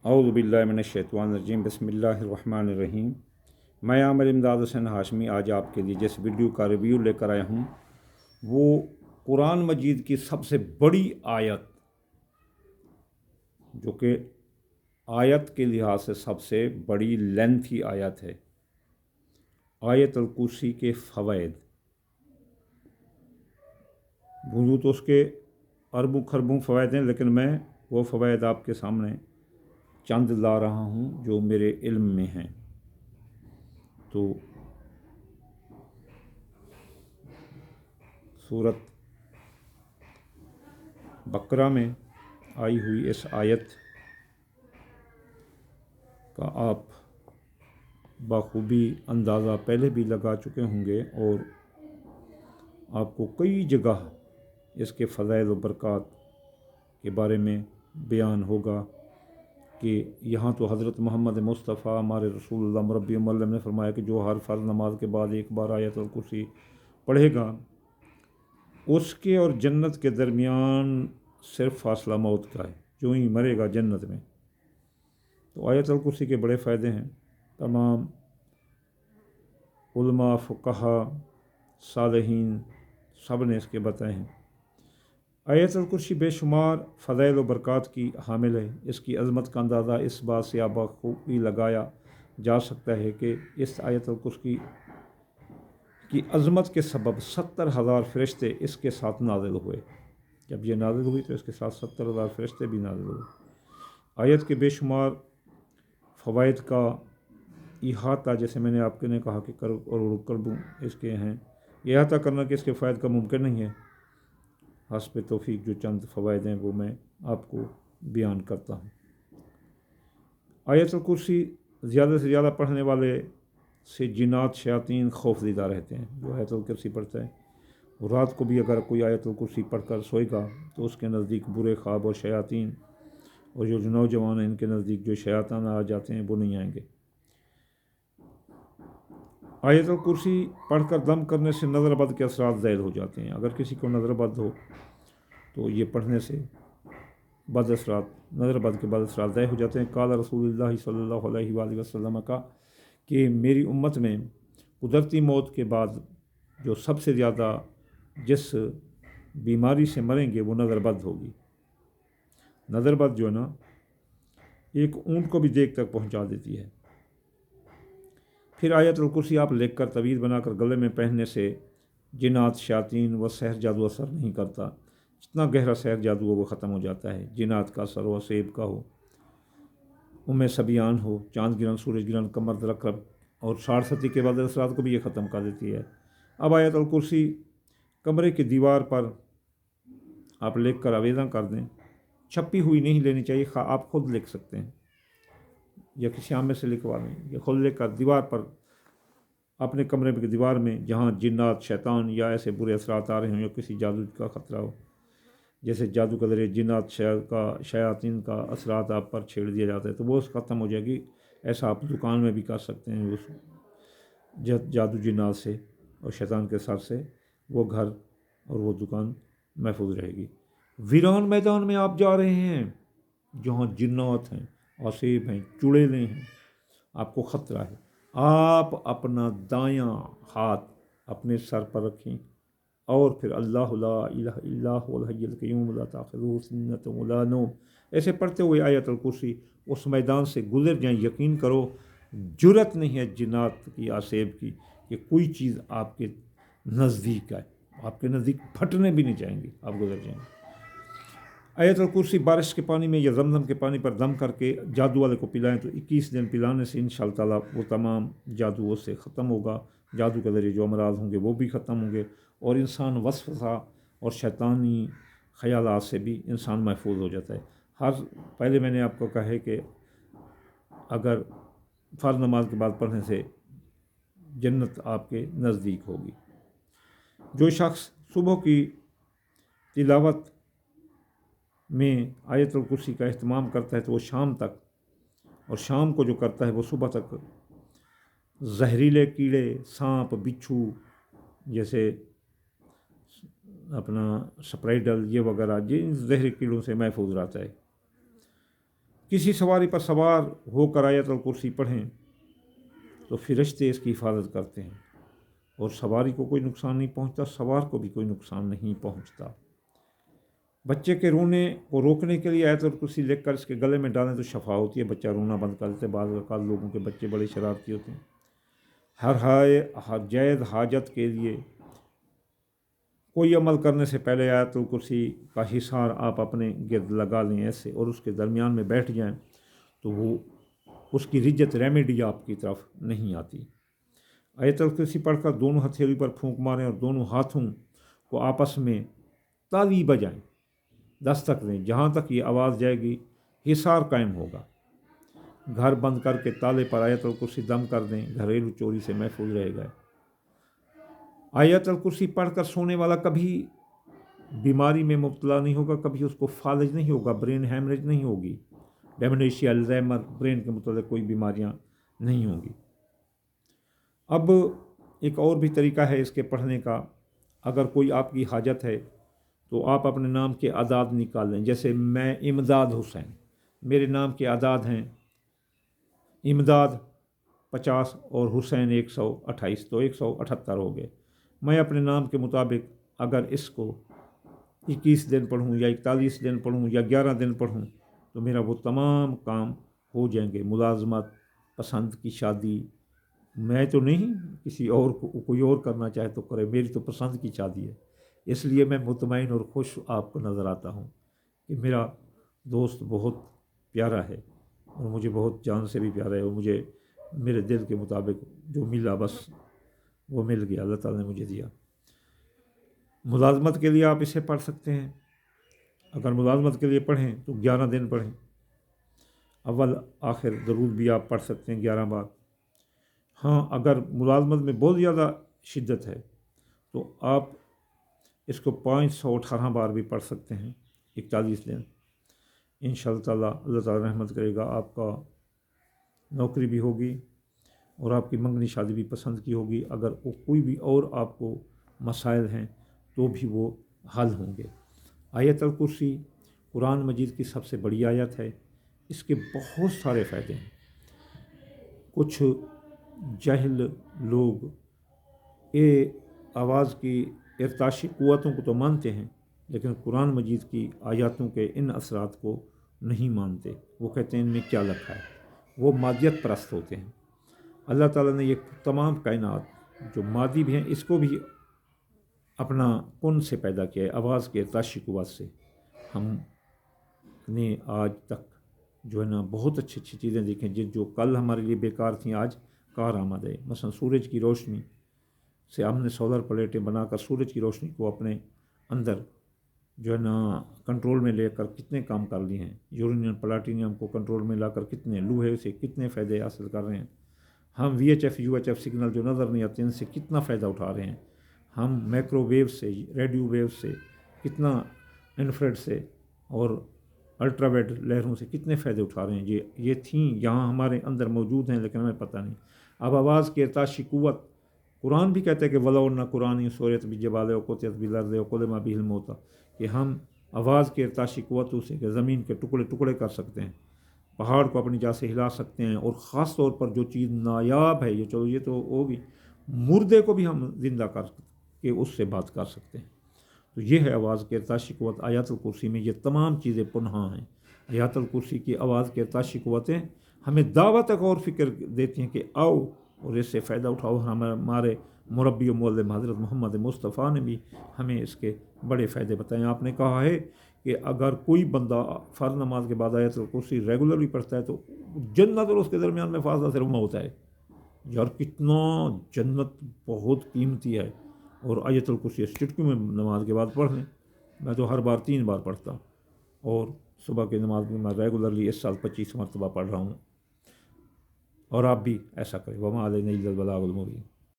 اعوذ باللہ من الشیطان الرجیم بسم اللہ الرحمن الرحیم۔ میں عامر امداد حسین ہاشمی آج آپ کے لیے جس ویڈیو کا ریویو لے کر آیا ہوں وہ قرآن مجید کی سب سے بڑی آیت، جو کہ آیت کے لحاظ سے سب سے بڑی لینتھی آیت ہے، آیت الکرسی کے فوائد۔ بولوں تو اس کے اربوں خربوں فوائد ہیں، لیکن میں وہ فوائد آپ کے سامنے چند لا رہا ہوں جو میرے علم میں ہیں۔ تو سورت بقرہ میں آئی ہوئی اس آیت کا آپ بخوبی اندازہ پہلے بھی لگا چکے ہوں گے، اور آپ کو کئی جگہ اس کے فضائل و برکات کے بارے میں بیان ہوگا کہ یہاں تو حضرت محمد مصطفیٰ ہمارے رسول اللہ مربی معلم نے فرمایا کہ جو ہر فرض نماز کے بعد ایک بار آیت الکرسی پڑھے گا، اس کے اور جنت کے درمیان صرف فاصلہ موت کا ہے، جو ہی مرے گا جنت میں۔ تو آیت الکرسی کے بڑے فائدے ہیں، تمام علماء، فقہا، صالحین سب نے اس کے بتائے ہیں۔ آیت الکرسی بے شمار فضائل و برکات کی حامل ہے۔ اس کی عظمت کا اندازہ اس بات سے بخوبی لگایا جا سکتا ہے کہ اس آیت الکرسی کی عظمت کے سبب 70,000 فرشتے اس کے ساتھ نازل ہوئے۔ جب یہ نازل ہوئی تو اس کے ساتھ 70,000 فرشتے بھی نازل ہوئے۔ آیت کے بے شمار فوائد کا احاطہ، جیسے میں نے آپ نے کہا کہ کربوں اس کے ہیں، احاطہ کرنا کہ اس کے فوائد کا ممکن نہیں ہے۔ حسب توفیق جو چند فوائد ہیں وہ میں آپ کو بیان کرتا ہوں۔ آیت الکرسی زیادہ سے زیادہ پڑھنے والے سے جنات شیاطین خوف زدہ رہتے ہیں۔ جو آیت الکرسی پڑھتا ہے، اور رات کو بھی اگر کوئی آیت الکرسی پڑھ کر سوئے گا تو اس کے نزدیک برے خواب اور شیاطین، اور جو نوجوان ہیں ان کے نزدیک جو شیاطین آ جاتے ہیں وہ نہیں آئیں گے۔ آیت الکرسی پڑھ کر دم کرنے سے نظر بد کے اثرات زائل ہو جاتے ہیں۔ اگر کسی کو نظر بد ہو تو یہ پڑھنے سے نظر بد کے بد اثرات ضائع ہو جاتے ہیں۔ قال رسول اللہ صلی اللہ علیہ وآلہ وسلم کا کہ میری امت میں قدرتی موت کے بعد جو سب سے زیادہ جس بیماری سے مریں گے وہ نظر بد ہوگی۔ نظر بد جو ہے نا، ایک اونٹ کو بھی دیکھ تک پہنچا دیتی ہے۔ پھر آیت الکرسی آپ لکھ کر تعویذ بنا کر گلے میں پہننے سے جنات، شیاطین و سحر جادو اثر نہیں کرتا۔ جتنا گہرا سحر جادو ہو وہ ختم ہو جاتا ہے۔ جنات کا اثر ہو، سیب کا ہو، سبیان ہو، چاند گرہن، سورج گرہن، کمر درد اور 60 کے بعد اثرات کو بھی یہ ختم کر دیتی ہے۔ اب آیت الکرسی کمرے کی دیوار پر آپ لکھ کر آویزاں کر دیں۔ چھپی ہوئی نہیں لینی چاہیے، آپ خود لکھ سکتے ہیں یا کسی عام سے لکھوا لیں، یا خود لکھ کر دیوار پر اپنے کمرے کی دیوار میں جہاں جنات، شیطان یا ایسے برے اثرات آ رہے ہوں یا کسی جادو کا خطرہ ہو، جیسے جادو کے ذریعے جنات شیاطین کا اثرات آپ پر چھیڑ دیا جاتا ہے، تو وہ ختم ہو جائے گی۔ ایسا آپ دکان میں بھی کر سکتے ہیں، اس جادو جنات سے اور شیطان کے سر سے وہ گھر اور وہ دکان محفوظ رہے گی۔ ویران میدان میں آپ جا رہے ہیں جہاں جنات ہیں، عصیب ہیں، چڑیلیں ہیں، آپ کو خطرہ ہے، آپ اپنا دایاں ہاتھ اپنے سر پر رکھیں اور پھر اللہ لا الہ الا هو الحی القیوم لا تاخذہ سنۃ ولا نوم ایسے پڑھتے ہوئے آیت الکرسی اس میدان سے گزر جائیں۔ یقین کرو، جرت نہیں ہے جنات کی، عصیب کی، کہ کوئی چیز آپ کے نزدیک آئے، آپ کے نزدیک پھٹنے بھی نہیں چاہیں گے، آپ گزر جائیں گے۔ آیت الکرسی بارش کے پانی میں یا زمزم کے پانی پر دم کر کے جادو والے کو پلائیں تو 21 دن پلانے سے انشاءاللہ تعالیٰ وہ تمام جادو اس سے ختم ہوگا۔ جادو کے ذریعے جو امراض ہوں گے وہ بھی ختم ہوں گے، اور انسان وسوسہ اور شیطانی خیالات سے بھی انسان محفوظ ہو جاتا ہے۔ پہلے میں نے آپ کو کہا ہے کہ اگر فرض نماز کے بعد پڑھنے سے جنت آپ کے نزدیک ہوگی۔ جو شخص صبح کی تلاوت میں آیت الکرسی کا اہتمام کرتا ہے تو وہ شام تک، اور شام کو جو کرتا ہے وہ صبح تک، زہریلے کیڑے، سانپ، بچھو جیسے اپنا سپرائڈل یہ وغیرہ جن زہری کیڑوں سے محفوظ رہتا ہے۔ किसी सवारी पर सवार होकर आयतुल कुर्सी पढ़ें तो फरिश्ते इसकी हिफाजत करते हैं और सवारी को कोई नुकसान नहीं पहुंचता, सवार को भी कोई नुकसान नहीं पहुंचता। बच्चे के रोने को रोकने के लिए आयतुल कुर्सी लेकर इसके गले में डालें तो शफा होती है, बच्चा रोना बंद कर देते। बाद औक़ात लोगों के बच्चे बड़े शरारती होते हैं। हर जायज़ हाजत के लिए कोई अमल करने से पहले आयतुल कुर्सी का हिसार आप अपने गिर्द लगा लें ऐसे, और उसके दरमियान में बैठ जाएं तो वो उसकी रिज्जत रेमेडी आपकी तरफ नहीं आती। आयतुल कुर्सी पढ़कर दोनों हथेली पर फूंक मारें और दोनों हाथों को आपस में ताली बजाएं, दस्तक दें। जहाँ तक ये आवाज़ जाएगी हिसार कायम होगा। घर बंद करके ताले पर आयतुल कुर्सी दम कर दें, घरेलू चोरी से महफूज रहेगा। आयतुल कुर्सी पढ़कर सोने वाला कभी बीमारी में मुब्तला नहीं होगा, कभी उसको फालिज नहीं होगा, ब्रेन हैमरेज नहीं होगी, डेमेंशिया, अल्जाइमर, ब्रेन के मुताबिक कोई बीमारियां नहीं होंगी। अब एक और भी तरीका है इसके पढ़ने का। अगर कोई आपकी हाजत है तो आप अपने नाम के आदाद निकाल लें। जैसे मैं इमदाद हुसैन, मेरे नाम के आदाद हैं इमदाद 50 और हुसैन 128, तो 178 हो गए। मैं अपने नाम के मुताबिक अगर इसको 21 दिन पढ़ूँ या 41 दिन पढ़ूँ या 11 दिन पढ़ूँ तो मेरा वो तमाम काम हो जाएंगे। मुलाजमत, पसंद की शादी, मैं तो नहीं, किसी और को कोई और करना चाहे तो करे, मेरी तो पसंद की शादी है। इसलिए मैं मुतमईन और खुश आपको नज़र आता हूँ कि मेरा दोस्त बहुत प्यारा है और मुझे बहुत जान से भी प्यारा है, और मुझे मेरे दिल के मुताबिक जो मिला बस वो मिल गया, अल्लाह ताला ने मुझे दिया। मुलाजमत के लिए आप इसे पढ़ सकते हैं। अगर मुलाजमत के लिए पढ़ें तो 11 दिन पढ़ें। अव्वल आखिर दरूद भी आप पढ़ सकते हैं 11 बार। हाँ, अगर मुलाजमत में बहुत ज़्यादा शिद्दत है तो आप इसको 518 बार भी पढ़ सकते हैं 41 दिन। इंशाअल्लाह ताला अल्लाह ताला रहमत करेगा, आपका नौकरी भी होगी और आपकी मंगनी शादी भी पसंद की होगी। अगर वो कोई भी और आपको मसाइल हैं तो भी वो हल होंगे। आयतुल कुर्सी कुरान मजीद की सबसे बड़ी आयत है। इसके बहुत सारे फ़ायदे हैं। कुछ जाहिल लोग ये आवाज़ की इर्ताशी क़ुव्वतों को तो मानते हैं, लेकिन कुरान मजीद की आयतों के इन असरात को नहीं मानते। वो कहते हैं इनमें क्या लिखा है, वो मादियत परस्त होते हैं। अल्लाह ताला ने ये तमाम कायनात जो मादी भी हैं इसको भी अपना कुन से पैदा किया है, आवाज़ के इर्ताशी क़ुव्वत से। हमने आज तक जो है ना बहुत अच्छी अच्छी चीज़ें देखी जो कल हमारे लिए बेकार थीं आज कारआमद है। मसलन सूरज की रोशनी से हमने सोलर प्लेटें बनाकर सूरज की रोशनी को अपने अंदर जो है ना कंट्रोल में लेकर कितने काम कर लिए हैं। यूरेनियम प्लाटीनियम को कंट्रोल में लाकर कितने लोहे से कितने फ़ायदे हासिल कर रहे हैं। हम VHF UHF सिग्नल जो नज़र नहीं आते इनसे कितना फ़ायदा उठा रहे हैं। हम माइक्रोवेव से, रेडियो वेव से, कितना इन्फ्रारेड से और अल्ट्रावायलेट लहरों से कितने फ़ायदे उठा रहे हैं। ये थीं यहाँ हमारे अंदर मौजूद हैं लेकिन हमें पता नहीं। अब आवाज़ की इर्ताशी क़ुव्वत कुरान भी कहता है कि वलो न कुरानी सूरत भी जबाल वक़ुतियत बिल-अर्ज़ वक़ुलिमा बिहिल मौता, कि हम आवाज़ की इर्ताशी क़ुव्वतों से कि ज़मीन के टुकड़े टुकड़े कर सकते हैं, पहाड़ को अपनी जगह से हिला सकते हैं, और ख़ास तौर पर जो चीज़ नायाब है, ये चलो ये तो होगी, मुर्दे को भी हम ज़िंदा कर के उससे बात कर सकते हैं। तो ये है आवाज़ की इर्ताशी क़ुव्वत। आयतुल कुर्सी में ये तमाम चीज़ें पुनः हैं। आयतुल कुर्सी की आवाज़ की इर्ताशी क़ुव्वतें हमें दावत तक और फ़िक्र देती हैं कि आओ और इससे फ़ायदा उठाओ। हमारे मुरब्बी मुअल्लिम हज़रत मोहम्मद मुस्तफ़ा ने भी हमें इसके बड़े फ़ायदे बताए। आपने कहा है कि अगर कोई बंदा फ़र्ज़ नमाज के बाद आयतुल कुर्सी रेगुलरली पढ़ता है तो जन्नत और उसके दरमियान में फ़ासला सिर्फ होता है। यार कितना जन्नत बहुत कीमती है। और आयतुल कुर्सी चुटकी में नमाज के बाद पढ़ लें। मैं तो हर बार 3 बार पढ़ता हूँ और सुबह की नमाज में मैं रेगुलरली इस साल 25 मरतबा पढ़ रहा हूँ, और आप भी ऐसा करें। वमा अलैना इल्लल बलागुल मुबीन।